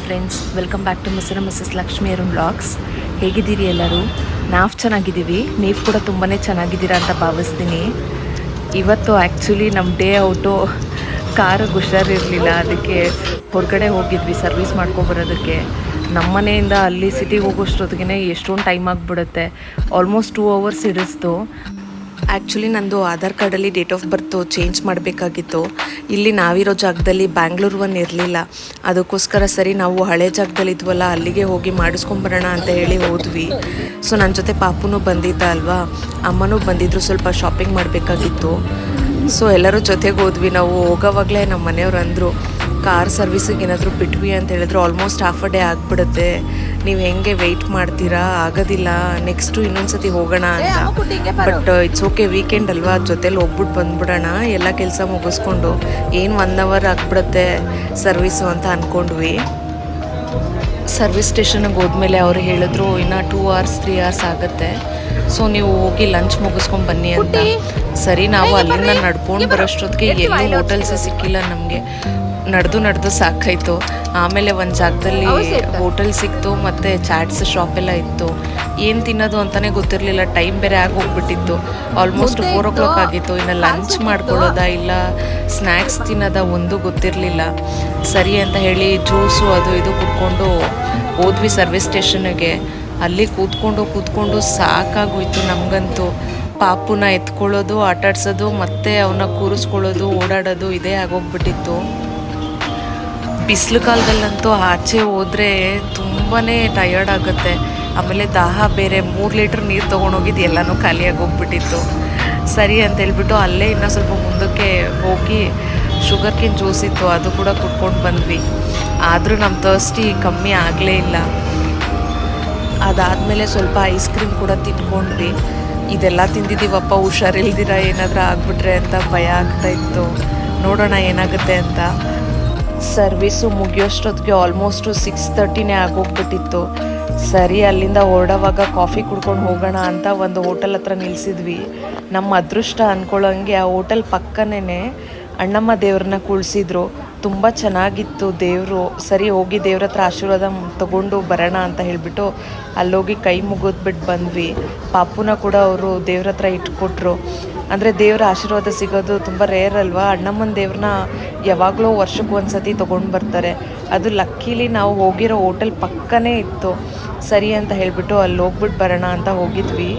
Friends, welcome back to Mr and Mrs Lakshmi Arun vlogs. ಹೇಗಿದ್ದೀರಿ ಎಲ್ಲರೂ? ನಾವು ಚೆನ್ನಾಗಿದ್ದೀವಿ, ನೀವು ಕೂಡ ತುಂಬಾ ಚೆನ್ನಾಗಿದ್ದೀರಾ ಅಂತ ಭಾವಿಸ್ತೀನಿ. ಇವತ್ತು ಆ್ಯಕ್ಚುಲಿ ನಮ್ಮ ಡೇ ಔಟು ಕಾರಿಗೆ ಹುಷಾರಿರಲಿಲ್ಲ, ಅದಕ್ಕೆ ಹೊರಗಡೆ ಹೋಗಿದ್ವಿ ಸರ್ವಿಸ್ ಮಾಡ್ಕೊಬರೋದಕ್ಕೆ. ನಮ್ಮ ಮನೆಯಿಂದ ಅಲ್ಲಿ ಸಿಟಿಗೆ ಹೋಗೋಷ್ಟೊತ್ತಿಗೆ ಎಷ್ಟೊಂದು ಟೈಮ್ ಆಗಿಬಿಡುತ್ತೆ. Almost 2 hours ಹಿಡಿಸ್ತು. ಆ್ಯಕ್ಚುಲಿ ನಂದು ಆಧಾರ್ ಕಾರ್ಡಲ್ಲಿ ಡೇಟ್ ಆಫ್ ಬರ್ತು ಚೇಂಜ್ ಮಾಡಬೇಕಾಗಿತ್ತು. ಇಲ್ಲಿ ನಾವಿರೋ ಜಾಗದಲ್ಲಿ ಬ್ಯಾಂಗ್ಳೂರ್ ಒನ್ ಇರಲಿಲ್ಲ, ಅದಕ್ಕೋಸ್ಕರ ಸರಿ ನಾವು ಹಳೆ ಜಾಗದಲ್ಲಿ ಇದ್ವಲ್ಲ ಅಲ್ಲಿಗೆ ಹೋಗಿ ಮಾಡಿಸ್ಕೊಂಬರೋಣ ಅಂತ ಹೇಳಿ ಹೋದ್ವಿ. ಸೊ ನನ್ನ ಜೊತೆ ಪಾಪುನೂ ಬಂದಿದ್ದ ಅಲ್ವಾ, ಅಮ್ಮನೂ ಬಂದಿದ್ರು, ಸ್ವಲ್ಪ ಶಾಪಿಂಗ್ ಮಾಡಬೇಕಾಗಿತ್ತು. ಸೊ ಎಲ್ಲರೂ ಜೊತೆಗೆ ಹೋದ್ವಿ. ನಾವು ಹೋಗೋವಾಗಲೇ ನಮ್ಮ ಮನೆಯವ್ರು ಅಂದರು, ಕಾರ್ ಸರ್ವಿಸಿಗೆ ಏನಾದರೂ ಬಿಟ್ವಿ ಅಂತ ಹೇಳಿದ್ರು ಆಲ್ಮೋಸ್ಟ್ ಹಾಫ್ ಅ ಡೇ ಆಗಿಬಿಡುತ್ತೆ, ನೀವು ಹೆಂಗೆ ವೆಯ್ಟ್ ಮಾಡ್ತೀರಾ, ಆಗೋದಿಲ್ಲ, ನೆಕ್ಸ್ಟು ಇನ್ನೊಂದು ಸತಿ ಹೋಗೋಣ ಅಂತ. ಬಟ್ ಇಟ್ಸ್ ಓಕೆ, ವೀಕೆಂಡ್ ಅಲ್ವಾ, ಜೊತೇಲಿ ಹೋಗ್ಬಿಟ್ಟು ಬಂದ್ಬಿಡೋಣ, ಎಲ್ಲ ಕೆಲಸ ಮುಗಿಸ್ಕೊಂಡು. ಏನು 1 hour ಆಗಿಬಿಡುತ್ತೆ ಸರ್ವಿಸು ಅಂತ ಅಂದ್ಕೊಂಡ್ವಿ. ಸರ್ವಿಸ್ ಸ್ಟೇಷನ್ಗೆ ಹೋದ್ಮೇಲೆ ಅವರು ಹೇಳಿದ್ರು ಇನ್ನು 2 hours 3 hours ಆಗುತ್ತೆ, ಸೊ ನೀವು ಹೋಗಿ ಲಂಚ್ ಮುಗಿಸ್ಕೊಂಡು ಬನ್ನಿ ಅಂತ. ಸರಿ, ನಾವು ಅಲ್ಲಿಂದ ನಡ್ಕೊಂಡು ಬರೋಷ್ಟೊತ್ತಿಗೆ ಎಲ್ಲೂ ಹೋಟೆಲ್ಸೇ ಸಿಕ್ಕಿಲ್ಲ ನಮಗೆ. ನಡೆದು ಸಾಕಾಯಿತು. ಆಮೇಲೆ ಒಂದು ಜಾಗದಲ್ಲಿ ಹೋಟೆಲ್ ಸಿಕ್ತು, ಮತ್ತು ಚಾಟ್ಸ್ ಶಾಪ್ ಎಲ್ಲ ಇತ್ತು. ಏನು ತಿನ್ನೋದು ಅಂತಲೇ ಗೊತ್ತಿರಲಿಲ್ಲ, ಟೈಮ್ ಬೇರೆ ಆಗೋಗ್ಬಿಟ್ಟಿತ್ತು. ಆಲ್ಮೋಸ್ಟ್ 4 o'clock ಆಗಿತ್ತು. ಇನ್ನು ಲಂಚ್ ಮಾಡ್ಕೊಳ್ಳೋದಾ ಇಲ್ಲ ಸ್ನ್ಯಾಕ್ಸ್ ತಿನ್ನೋದಾ ಒಂದು ಗೊತ್ತಿರಲಿಲ್ಲ. ಸರಿ ಅಂತ ಹೇಳಿ ಜ್ಯೂಸು ಅದು ಇದು ಕುಡ್ಕೊಂಡು ಹೋದ್ವಿ ಸರ್ವಿಸ್ ಸ್ಟೇಷನ್ಗೆ. ಅಲ್ಲಿ ಕೂತ್ಕೊಂಡು ಸಾಕಾಗೋಯ್ತು ನಮಗಂತೂ. ಪಾಪುನ ಎತ್ಕೊಳ್ಳೋದು, ಆಟಾಡ್ಸೋದು, ಮತ್ತು ಅವನ್ನ ಕೂರಿಸ್ಕೊಳ್ಳೋದು, ಓಡಾಡೋದು ಇದೇ ಆಗೋಗ್ಬಿಟ್ಟಿತ್ತು. ಬಿಸಿಲು ಕಾಲದಲ್ಲಂತೂ ಆಚೆ ಹೋದರೆ ತುಂಬಾ ಟಯರ್ಡ್ ಆಗುತ್ತೆ. ಆಮೇಲೆ ದಾಹ ಬೇರೆ, 3 ಲೀಟ್ರ್ ನೀರು ತೊಗೊಂಡೋಗಿದ್ದು ಎಲ್ಲನೂ ಖಾಲಿಯಾಗಿ ಹೋಗ್ಬಿಟ್ಟಿತ್ತು. ಸರಿ ಅಂತ ಹೇಳ್ಬಿಟ್ಟು ಅಲ್ಲೇ ಇನ್ನೂ ಸ್ವಲ್ಪ ಮುಂದಕ್ಕೆ ಹೋಗಿ ಶುಗರ್ ಕೇನ್ ಜ್ಯೂಸ್ ಇತ್ತು, ಅದು ಕೂಡ ಕುಡ್ಕೊಂಡು ಬಂದ್ವಿ. ಆದರೂ ನಮ್ಮ ಥರ್ಸ್ಟಿ ಕಮ್ಮಿ ಆಗಲೇ ಇಲ್ಲ. ಅದಾದಮೇಲೆ ಸ್ವಲ್ಪ ಐಸ್ ಕ್ರೀಮ್ ಕೂಡ ತಿನ್ಕೊಂಡ್ವಿ. ಇದೆಲ್ಲ ತಿಂದಿದ್ದೀವಪ್ಪ, ಹುಷಾರಿಲ್ದಿರ ಏನಾದರೂ ಆಗಿಬಿಟ್ರೆ ಅಂತ ಭಯ ಆಗ್ತಾಯಿತ್ತು. ನೋಡೋಣ ಏನಾಗುತ್ತೆ ಅಂತ. ಸರ್ವಿಸು ಮುಗಿಯೋಷ್ಟೊತ್ತಿಗೆ ಆಲ್ಮೋಸ್ಟು 6:30 ಆಗೋಗ್ಬಿಟ್ಟಿತ್ತು. ಸರಿ, ಅಲ್ಲಿಂದ ಹೊರಡೋವಾಗ ಕಾಫಿ ಕುಡ್ಕೊಂಡು ಹೋಗೋಣ ಅಂತ ಒಂದು ಹೋಟೆಲ್ ಹತ್ರ ನಿಲ್ಲಿಸಿದ್ವಿ. ನಮ್ಮ ಅದೃಷ್ಟ ಅಂದ್ಕೊಳ್ಳೋಂಗೆ ಆ ಹೋಟೆಲ್ ಪಕ್ಕನೇ ಅಣ್ಣಮ್ಮ ದೇವ್ರನ್ನ ಕುಳ್ಸಿದ್ರು. ತುಂಬ ಚೆನ್ನಾಗಿತ್ತು ದೇವರು. ಸರಿ, ಹೋಗಿ ದೇವ್ರ ಹತ್ರ ಆಶೀರ್ವಾದ ತಗೊಂಡು ಬರೋಣ ಅಂತ ಹೇಳಿಬಿಟ್ಟು ಅಲ್ಲೋಗಿ ಕೈ ಮುಗಿದ್ಬಿಟ್ಟು ಬಂದ್ವಿ. ಪಾಪುನ ಕೂಡ ಅವರು ದೇವ್ರ ಹತ್ರ ಇಟ್ಕೊಟ್ರು. ಅಂದರೆ ದೇವರ ಆಶೀರ್ವಾದ ಸಿಗೋದು ತುಂಬ ರೇರ್ ಅಲ್ವಾ. ಅಣ್ಣಮ್ಮನ ದೇವ್ರನ್ನ ಯಾವಾಗಲೂ ವರ್ಷಕ್ಕೆ ಒಂದು ಸತಿ ತೊಗೊಂಡು ಬರ್ತಾರೆ. ಅದು ಲಕ್ಕೀಲಿ ನಾವು ಹೋಗಿರೋ ಹೋಟೆಲ್ ಪಕ್ಕನೇ ಇತ್ತು. ಸರಿ ಅಂತ ಹೇಳಿಬಿಟ್ಟು ಅಲ್ಲಿ ಹೋಗ್ಬಿಟ್ಟು ಬರೋಣ ಅಂತ ಹೋಗಿದ್ವಿ.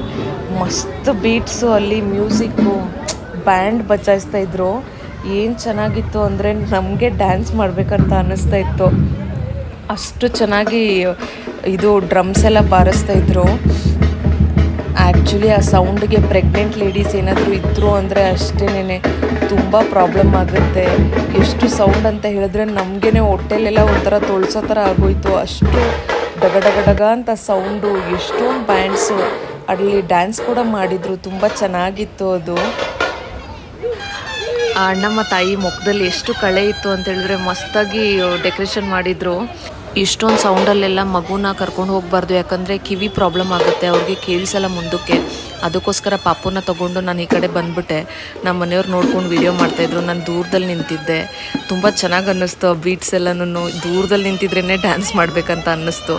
ಮಸ್ತ್ ಬೀಟ್ಸು, ಅಲ್ಲಿ ಮ್ಯೂಸಿಕ್ಕು, ಬ್ಯಾಂಡ್ ಬಚಾಯಿಸ್ತಾಯಿದ್ರು. ಏನು ಚೆನ್ನಾಗಿತ್ತು ಅಂದರೆ ನಮಗೆ ಡ್ಯಾನ್ಸ್ ಮಾಡಬೇಕಂತ ಅನ್ನಿಸ್ತಾ ಇತ್ತು. ಅಷ್ಟು ಚೆನ್ನಾಗಿ ಇದು ಡ್ರಮ್ಸ್ ಎಲ್ಲ ಬಾರಿಸ್ತಾಯಿದ್ರು. ಆ್ಯಕ್ಚುಲಿ ಆ ಸೌಂಡ್ಗೆ ಪ್ರೆಗ್ನೆಂಟ್ ಲೇಡೀಸ್ ಏನಾದರೂ ಇದ್ದರು ಅಂದರೆ ಅಷ್ಟೇನೆ ತುಂಬ ಪ್ರಾಬ್ಲಮ್ ಆಗುತ್ತೆ. ಎಷ್ಟು ಸೌಂಡ್ ಅಂತ ಹೇಳಿದ್ರೆ ನಮಗೇ ಹೊಟ್ಟೆಲೆಲ್ಲ ಒಂಥರ ತೊಳ್ಸೋ ಥರ ಆಗೋಯ್ತು. ಅಷ್ಟು ಡಗ ಅಂತ ಸೌಂಡು, ಎಷ್ಟೊಂದು ಬ್ಯಾಂಡ್ಸು. ಅಲ್ಲಿ ಡ್ಯಾನ್ಸ್ ಕೂಡ ಮಾಡಿದರು, ತುಂಬ ಚೆನ್ನಾಗಿತ್ತು ಅದು. ಆ ಅಣ್ಣಮ್ಮ ತಾಯಿ ಮುಖದಲ್ಲಿ ಎಷ್ಟು ಕಳೆ ಇತ್ತು ಅಂತ ಹೇಳಿದ್ರೆ ಮಸ್ತಾಗಿ ಡೆಕೋರೇಷನ್ ಮಾಡಿದರು. ಇಷ್ಟೊಂದು ಸೌಂಡಲ್ಲೆಲ್ಲ ಮಗುನ ಕರ್ಕೊಂಡು ಹೋಗಬಾರ್ದು, ಯಾಕಂದರೆ ಕಿವಿ ಪ್ರಾಬ್ಲಮ್ ಆಗುತ್ತೆ, ಅವ್ರಿಗೆ ಕೇಳಿಸಲ್ಲ ಮುಂದಕ್ಕೆ. ಅದಕ್ಕೋಸ್ಕರ ಪಾಪುನ ತೊಗೊಂಡು ನಾನು ಈ ಕಡೆ ಬಂದುಬಿಟ್ಟೆ. ನಮ್ಮ ಮನೆಯವ್ರು ನೋಡ್ಕೊಂಡು ವೀಡಿಯೋ ಮಾಡ್ತಾಯಿದ್ರು, ನಾನು ದೂರದಲ್ಲಿ ನಿಂತಿದ್ದೆ. ತುಂಬ ಚೆನ್ನಾಗಿ ಅನ್ನಿಸ್ತು ಆ ಬೀಟ್ಸ್ ಎಲ್ಲನೂ. ದೂರದಲ್ಲಿ ನಿಂತಿದ್ರೇ ಡ್ಯಾನ್ಸ್ ಮಾಡಬೇಕಂತ ಅನ್ನಿಸ್ತು.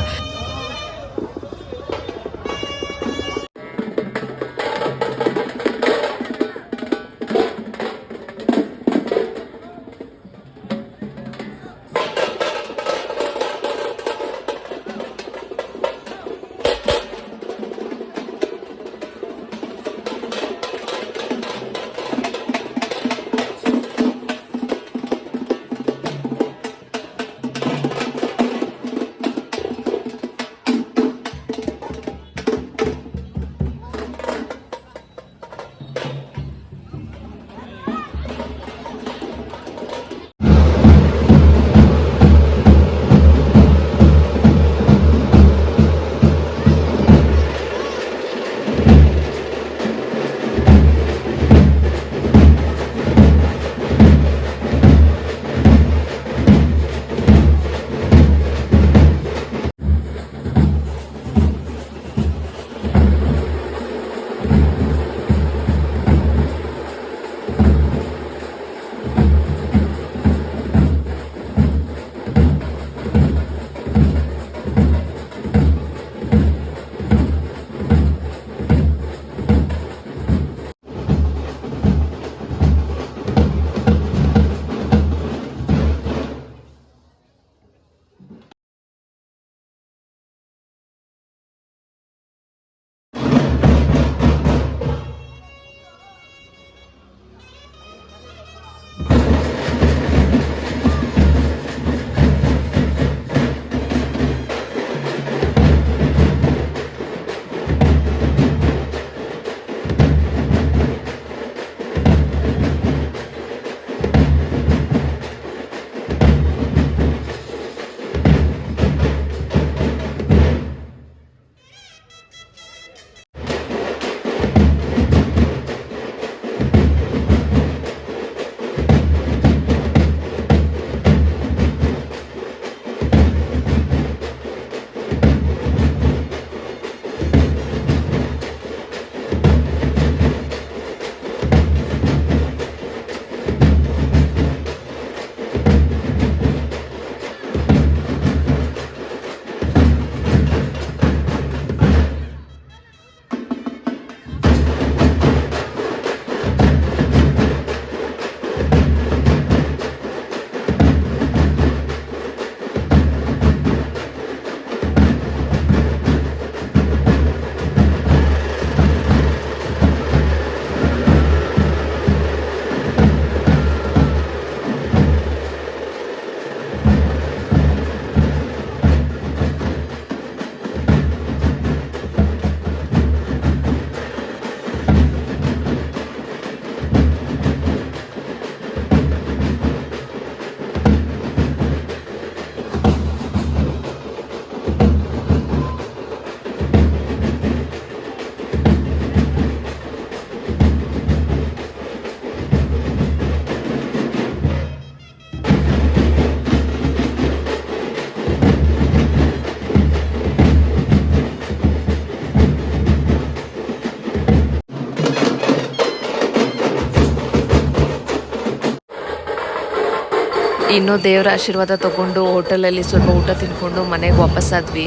ಇನ್ನು ದೇವರ ಆಶೀರ್ವಾದ ತಗೊಂಡು ಹೋಟೆಲಲ್ಲಿ ಸ್ವಲ್ಪ ಊಟ ತಿನ್ಕೊಂಡು ಮನೆಗೆ ವಾಪಸ್ಸಾದ್ವಿ.